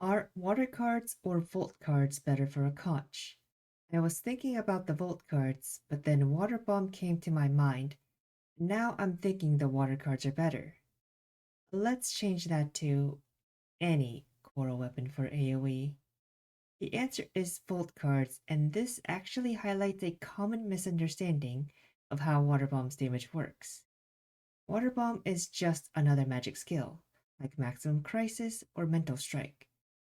Are water cards or Volt cards better for a conch? I was thinking about the Volt cards, but then Water Bomb came to my mind. Now I'm thinking the water cards are better. Let's change that to any coral weapon for AoE. The answer is Volt cards, and this actually highlights a common misunderstanding of how Water Bomb's damage works. Water Bomb is just another magic skill, like Maximum Crisis or Mental Strike.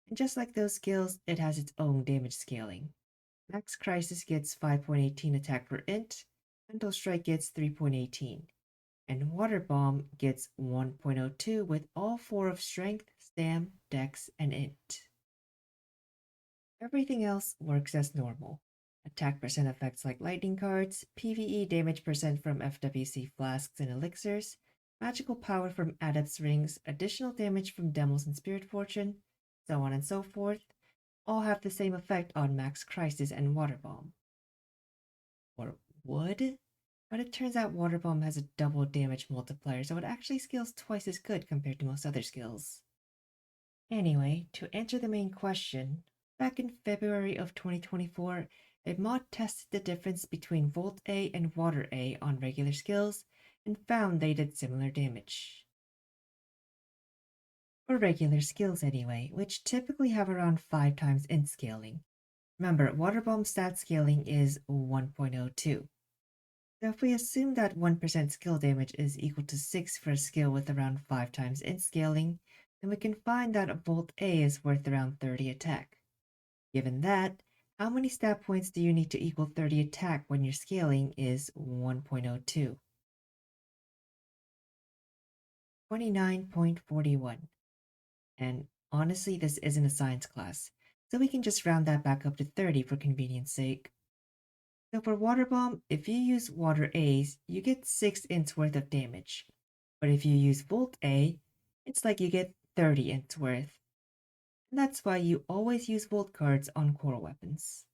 And just like those skills, it has its own damage scaling. Max Crisis gets 5.18 attack per int, Mental Strike gets 3.18, and Water Bomb gets 1.02 with all four of Strength, Stam, Dex, and Int. Everything else works as normal. Attack percent effects like lightning cards, PvE damage percent from FWC flasks and elixirs, magical power from adepts rings, additional damage from demos and spirit fortune, so on and so forth, all have the same effect on Max Crisis and Water Bomb. Or would? But it turns out Water Bomb has a double damage multiplier, so it actually scales twice as good compared to most other skills. Anyway, to answer the main question, back in February of 2024, a mod tested the difference between Volt A and Water A on regular skills and found they did similar damage. For regular skills anyway, which typically have around 5 times int scaling. Remember, Water Bomb stat scaling is 1.02. So if we assume that 1% skill damage is equal to 6 for a skill with around 5 times int scaling, then we can find that a Volt A is worth around 30 attack. Given that, how many stat points do you need to equal 30 attack when your scaling is 1.02? 29.41. And honestly, this isn't a science class, so we can just round that back up to 30 for convenience sake. So for Water Bomb, if you use Water A's, you get 6 ints worth of damage. But if you use Volt A, it's like you get 30 ints worth. And that's why you always use Volt cards on coral weapons.